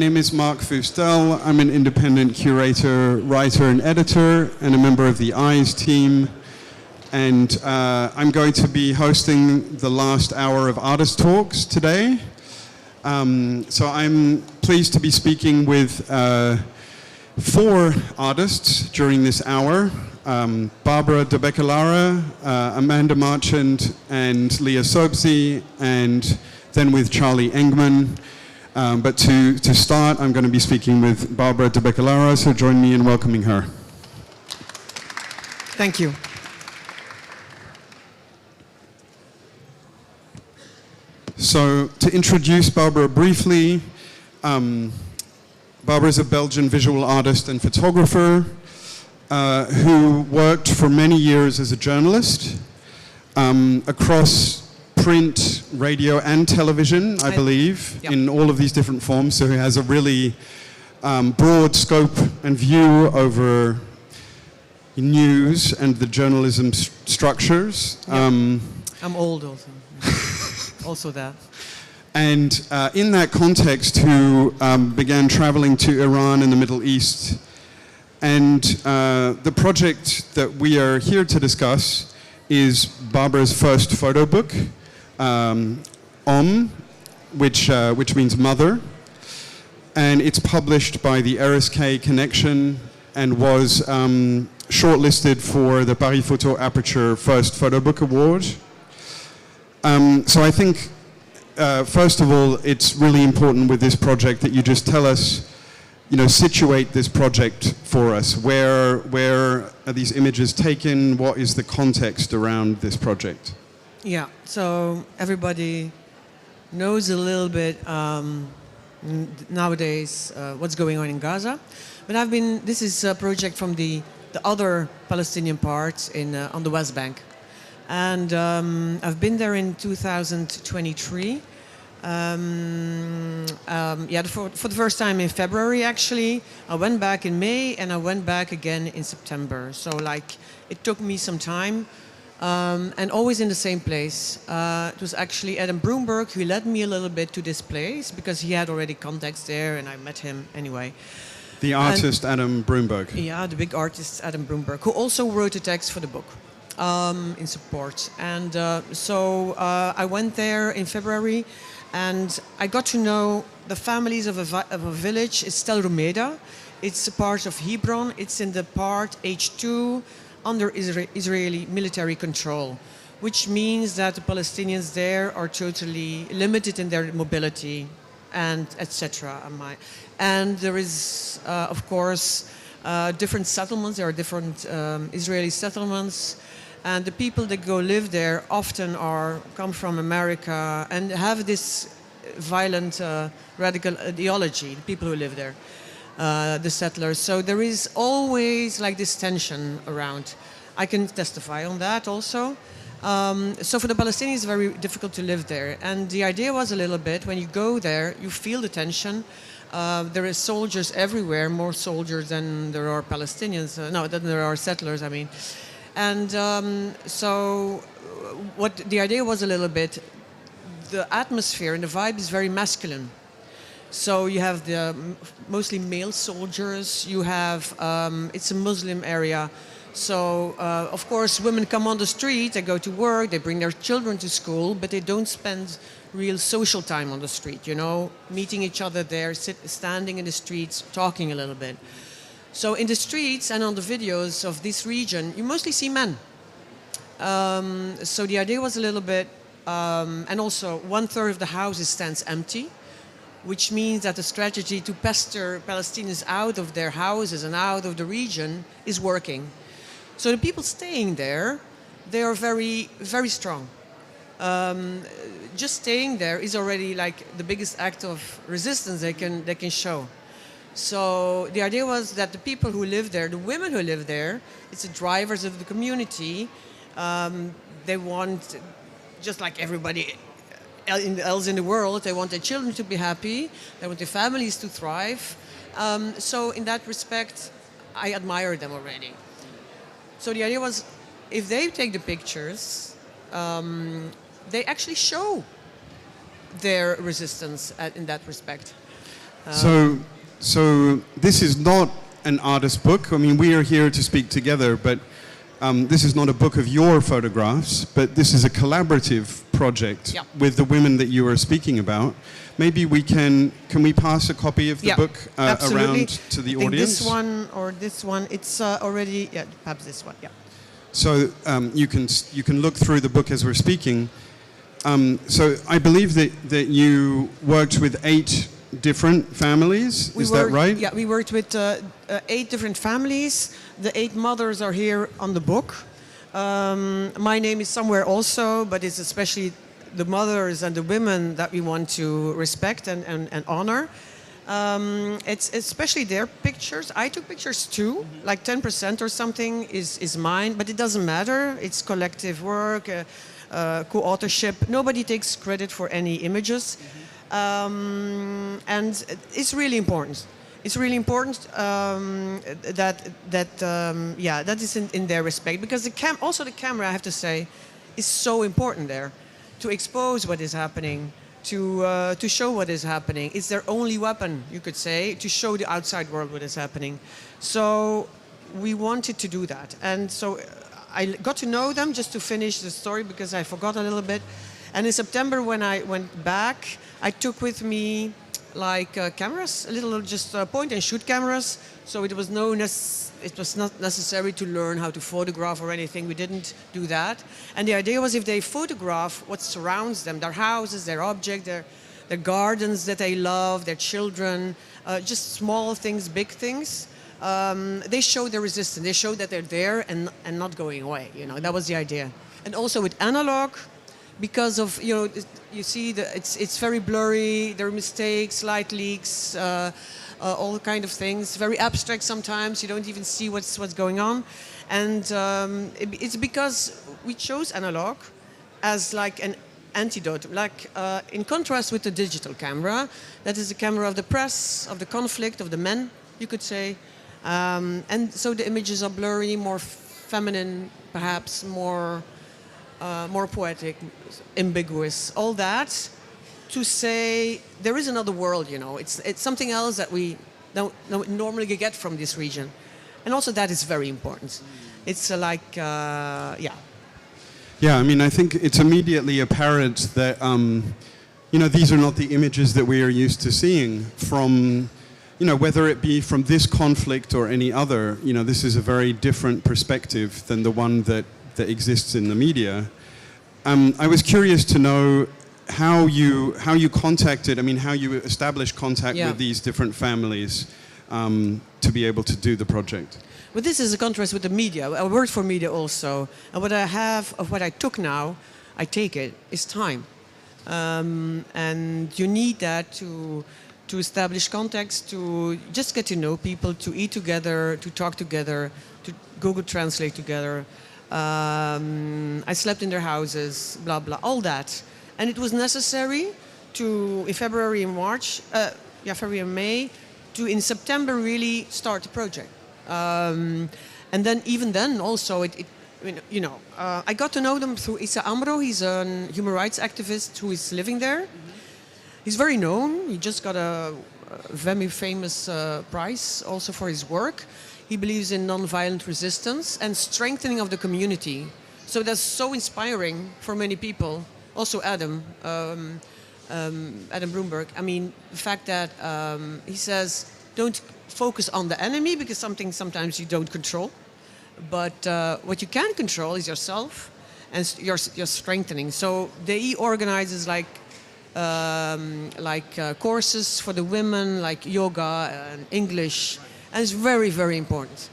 My name is Mark Fustel. I'm an independent curator, writer, and editor, and a member of the EYES team. And I'm going to be hosting the last hour of artist talks today. So I'm pleased to be speaking with 4 artists during this hour. Barbara Debeuckelaere, Amanda Marchand, and Leah Sobzi, and then with Charlie Engman. But to start, I'm going to be speaking with Barbara Debeuckelaere, so join me in welcoming her. Thank you. So to introduce Barbara briefly, Barbara is a Belgian visual artist and photographer who worked for many years as a journalist across print, radio, and television, I believe, yep. in all of these different forms. So he has a really broad scope and view over news and the journalism structures. Yep. I'm old also. Also that. And in that context, who began traveling to Iran and the Middle East. And the project that we are here to discuss is Barbara's first photo book, which means mother. And it's published by the Eriskay Connection and was shortlisted for the Paris Photo Aperture First Photo Book Award. So I think, first of all, it's really important with this project that you just tell us, situate this project for us. Where are these images taken? What is the context around this project? Yeah, so everybody knows a little bit nowadays what's going on in Gaza. But this is a project from the other Palestinian part on the West Bank. And I've been there in 2023. For the first time in February, actually. I went back in May and I went back again in September. So it took me some time and always in the same place. It was actually Adam Broomberg who led me a little bit to this place because he had already contacts there and I met him anyway. The artist Adam Broomberg. Yeah, the big artist Adam Broomberg, who also wrote the text for the book. In support. And so I went there in February and I got to know the families of a village. It's Tel Rumeda. It's a part of Hebron. It's in the part H2 under Israeli military control, which means that the Palestinians there are totally limited in their mobility and etc. And there is, of course, different settlements. There are different Israeli settlements. And the people that go live there often come from America and have this violent, radical ideology, the people who live there, the settlers. So there is always this tension around. I can testify on that also. So for the Palestinians, it's very difficult to live there. And the idea was a little bit, when you go there, you feel the tension. There is soldiers everywhere, more soldiers than there are Palestinians. Than there are settlers, I mean. And so what the idea was a little bit, the atmosphere and the vibe is very masculine. So you have the mostly male soldiers, you have, it's a Muslim area. So of course women come on the street, they go to work, they bring their children to school, but they don't spend real social time on the street, meeting each other there, standing in the streets, talking a little bit. So in the streets and on the videos of this region, you mostly see men. So the idea was a little bit, and also 1/3 of the houses stands empty, which means that the strategy to pester Palestinians out of their houses and out of the region is working. So the people staying there, they are very, very strong. Just staying there is already the biggest act of resistance they can show. So the idea was that the people who live there, the women who live there, it's the drivers of the community. They want, just like everybody else in the world, they want their children to be happy. They want their families to thrive. So in that respect, I admire them already. So the idea was, if they take the pictures, they actually show their resistance in that respect. So this is not an artist book. I mean, we are here to speak together, but this is not a book of your photographs, but this is a collaborative project with the women that you are speaking about. Maybe can we pass a copy of the book around to the audience? This one or this one, it's already, perhaps this one, So you can look through the book as we're speaking. So I believe that you worked with 8 different families. Is that right? Yeah, we worked with 8 different families. The 8 mothers are here on the book. My name is somewhere also, but it's especially the mothers and the women that we want to respect and honor. It's especially their pictures. I took pictures too, like 10% or something is mine, but it doesn't matter. It's collective work, co-authorship. Nobody takes credit for any images. And it's really important. It's really important that is in their respect, because also the camera, I have to say, is so important there to expose what is happening, to show what is happening. It's their only weapon, you could say, to show the outside world what is happening. So we wanted to do that, and so I got to know them, just to finish the story, because I forgot a little bit. And in September, when I went back, I took with me like cameras, a little just point and shoot cameras. So it was not necessary to learn how to photograph or anything. We didn't do that. And the idea was, if they photograph what surrounds them, their houses, their objects, their gardens that they love, their children, just small things, big things, they show their resistance. They show that they're there and not going away. You know, that was the idea. And also with analog, because of, you see it's very blurry. There are mistakes, light leaks, all kind of things. Very abstract sometimes. You don't even see what's going on, and it's because we chose analog as like an antidote, like in contrast with the digital camera. That is the camera of the press, of the conflict, of the men, you could say, and so the images are blurry, more feminine, perhaps more poetic, ambiguous, all that, to say there is another world, It's something else that we don't normally get from this region. And also that is very important. It's Yeah, I mean, I think it's immediately apparent that, these are not the images that we are used to seeing from, whether it be from this conflict or any other. This is a very different perspective than the one that exists in the media. I was curious to know how you contacted, how you established contact with these different families to be able to do the project. But this is a contrast with the media. I worked for media also. And what I took now, I take it, is time. And you need that to establish contacts, to just get to know people, to eat together, to talk together, to Google Translate together. I slept in their houses, blah, blah, all that. And it was necessary in February and March, February and May, to in September really start the project. And then even then also, I got to know them through Issa Amro. He's a human rights activist who is living there. He's very known. He just got a very famous prize also for his work. He believes in non-violent resistance and strengthening of the community. So that's so inspiring for many people. Also Adam Broomberg. The fact that he says, don't focus on the enemy, because sometimes you don't control. But what you can control is yourself and your strengthening. So he organizes courses for the women, like yoga and English. And it's very, very important.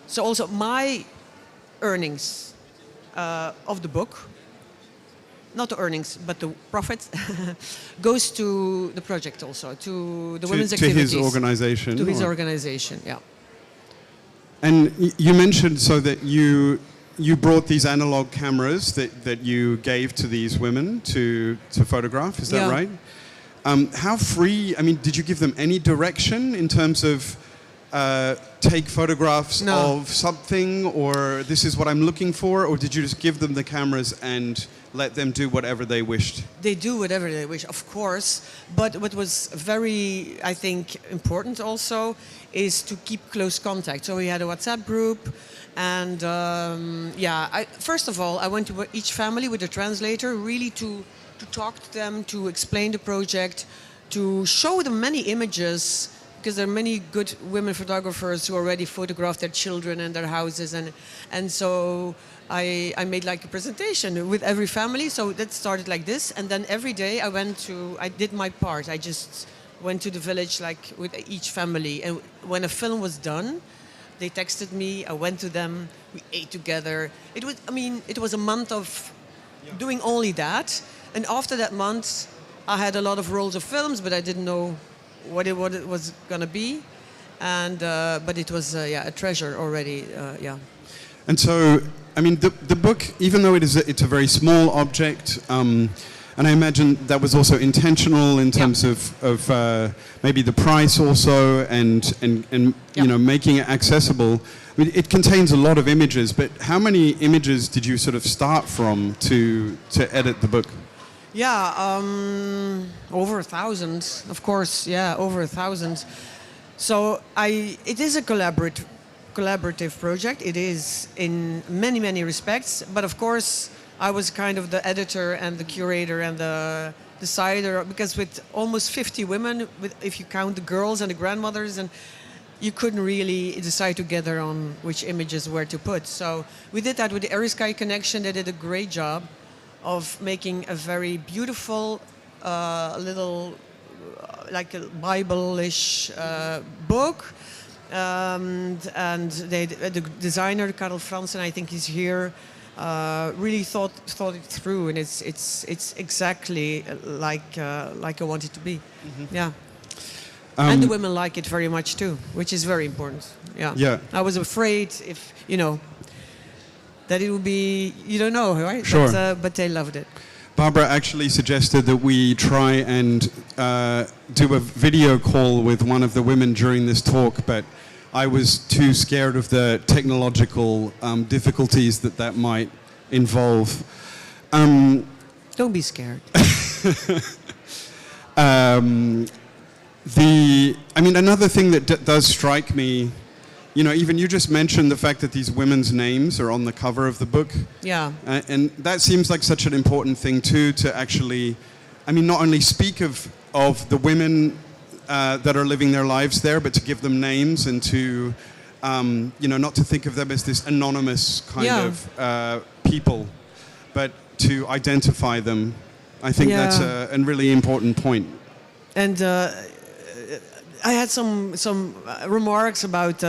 So also my earnings of the book, not the earnings, but the profit, goes to the project also, to the women's activities. To his organization? To his organization, yeah. And you mentioned so that you brought these analog cameras that you gave to these women to photograph, is that right? How free, did you give them any direction in terms of take photographs No. of something, or this is what I'm looking for, or did you just give them the cameras and let them do whatever they wished? They do whatever they wish, of course. But what was very, I think, important also is to keep close contact. So we had a WhatsApp group, and first of all, I went to each family with a translator, really to talk to them, to explain the project, to show them many images, because there are many good women photographers who already photographed their children and their houses, and so I made like a presentation with every family. So that started like this, and then every day I did my part. I just went to the village like with each family, and when a film was done, they texted me. I went to them. We ate together. It was a month of doing only that, and after that month, I had a lot of rolls of films, but I didn't know what it was gonna be, and but it was a treasure already. And so, I mean, the book, even though it's a very small object, and I imagine that was also intentional in terms of maybe the price also, and you know, making it accessible. I mean, it contains a lot of images, but how many images did you sort of start from to edit the book? Yeah, over 1,000, of course. Yeah, over 1,000. So it is a collaborative project. It is in many respects. But of course, I was kind of the editor and the curator and the decider, because with almost 50 women, if you count the girls and the grandmothers, and you couldn't really decide together on which images where to put. So we did that with the Eriskay connection. They did a great job of making a very beautiful little like a Bible-ish book, and the designer Karel Fransen, I think he's here, really thought it through, and it's exactly like I want it to be. Mm-hmm. Yeah. And the women like it very much too, which is very important. Yeah. Yeah. I was afraid if that it would be, you don't know, right? Sure. But they loved it. Barbara actually suggested that we try and do a video call with one of the women during this talk, but I was too scared of the technological difficulties that might involve. Don't be scared. Another thing that does strike me, you know, even you just mentioned the fact that these women's names are on the cover of the book. Yeah. And that seems like such an important thing too, to actually, not only speak of the women that are living their lives there, but to give them names and to, not to think of them as this anonymous kind of people, but to identify them. I think that's a really important point. And I had some remarks about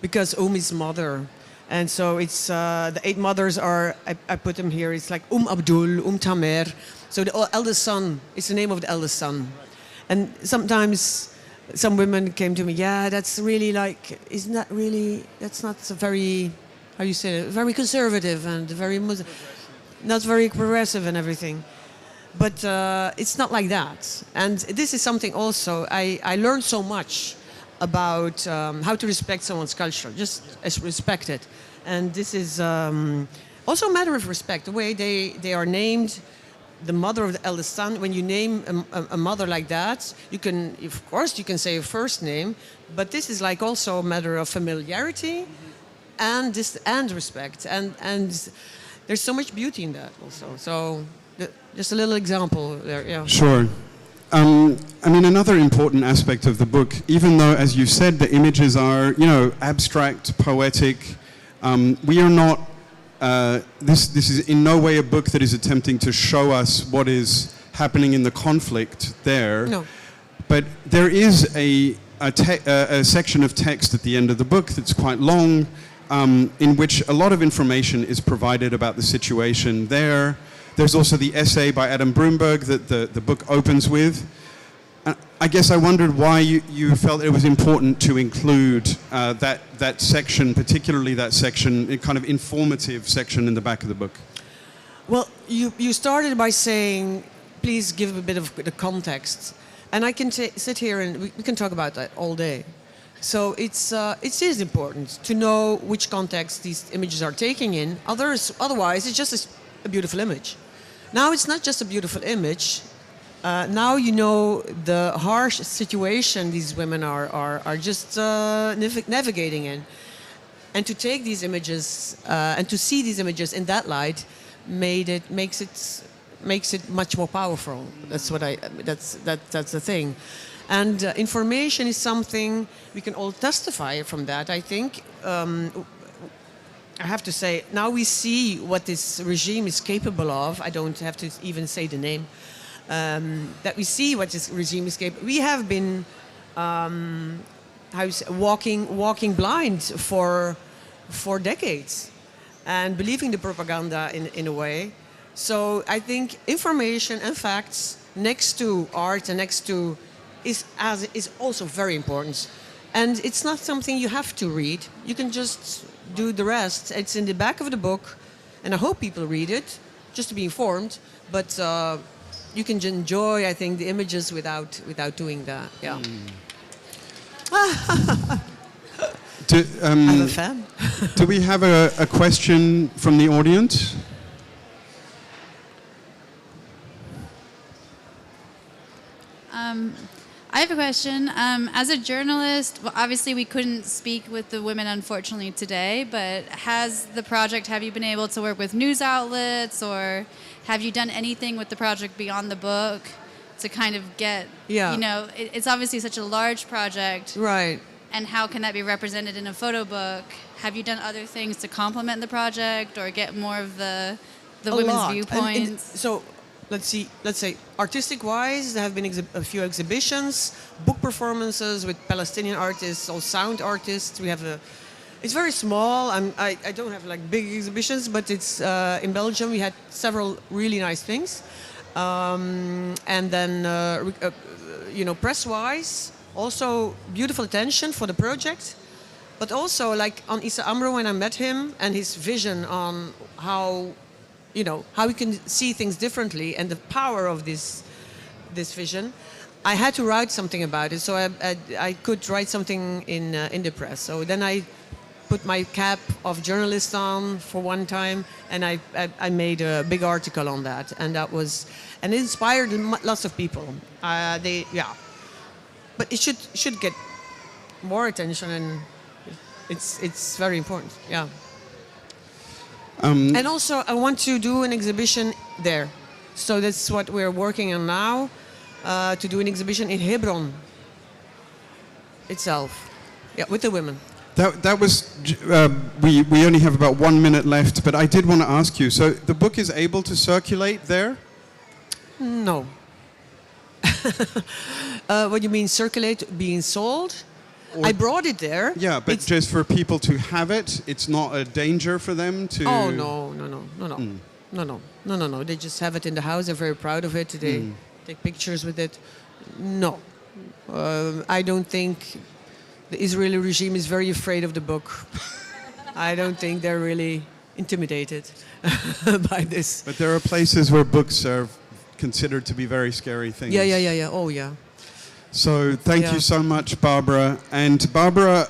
because is mother, and so it's the 8 mothers are, I put them here. It's like Abdul, Tamer. So the eldest son is the name of the eldest son, and sometimes some women came to me. Yeah, that's really like, isn't that really? That's not so very, how you say it? Very conservative and very not very progressive and everything. But it's not like that. And this is something also, I learned so much about how to respect someone's culture, just as respect it. And this is also a matter of respect, the way they are named, the mother of the eldest son. When you name a mother like that, you can, of course, you can say a first name, but this is like also a matter of familiarity and respect. And there's so much beauty in that also. So, just a little example there, yeah. Sure. Another important aspect of the book, even though, as you said, the images are, abstract, poetic, we are not, this is in no way a book that is attempting to show us what is happening in the conflict there. No. But there is a section of text at the end of the book that's quite long, in which a lot of information is provided about the situation there. There's also the essay by Adam Broomberg that the book opens with. I guess I wondered why you felt it was important to include that section, particularly that section, a kind of informative section in the back of the book. Well, you started by saying, please give a bit of the context. And I can sit here and we can talk about that all day. So it is important to know which context these images are taking in. Otherwise, it's just a beautiful image. Now it's not just a beautiful image. Now you know the harsh situation these women are just navigating in. And to take these images and to see these images in that light makes it much more powerful. That's the thing. And information is something we can all testify from that. I think I have to say now we see what this regime is capable of. I don't have to even say the name. That we see what this regime is capable. We have been walking blind for decades and believing the propaganda in a way. So I think information and facts next to art and next to is also very important. And it's not something you have to read. You can just do the rest. It's in the back of the book, and I hope people read it just to be informed. But you can enjoy, I think, the images without doing that. Yeah. I'm a fan. Do we have a question from the audience? I have a question. As a journalist, well, obviously we couldn't speak with the women, unfortunately, today, but have you been able to work with news outlets, or have you done anything with the project beyond the book to kind of get, it's obviously such a large project. Right. And how can that be represented in a photo book? Have you done other things to complement the project or get more of the women's viewpoints? So let's say artistic-wise, there have been a few exhibitions, book performances with Palestinian artists or sound artists. It's very small. I don't have like big exhibitions, but it's in Belgium. We had several really nice things, and then press-wise, also beautiful attention for the project, but also like on Issa Amro when I met him and his vision on how we can see things differently and the power of this vision. I had to write something about it, so I could write something in the press. So then I put my cap of journalist on for one time, and I made a big article on that, and it inspired lots of people. But it should get more attention, and it's very important. Yeah. And also, I want to do an exhibition there. So that's what we're working on now, to do an exhibition in Hebron itself. Yeah, with the women. That was, we only have about 1 minute left, but I did want to ask you, so the book is able to circulate there? No. What do you mean, circulate, being sold? I brought it there. Yeah, but just for people to have it, it's not a danger for them to... Oh, no. No. They just have it in the house. They're very proud of it. They take pictures with it. No. I don't think the Israeli regime is very afraid of the book. I don't think they're really intimidated by this. But there are places where books are considered to be very scary things. Yeah. Oh, yeah. So thank you so much, Barbara. And Barbara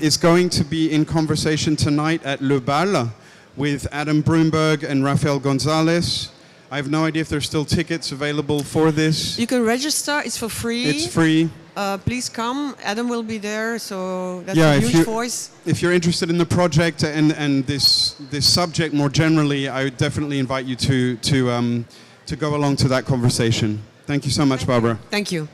is going to be in conversation tonight at Le Bal with Adam Brumberg and Rafael Gonzalez. I have no idea if there's still tickets available for this. You can register. It's for free. It's free. Please come. Adam will be there, so that's a huge voice. If you're interested in the project and this subject more generally, I would definitely invite you to go along to that conversation. Thank you so much, Barbara. Thank you.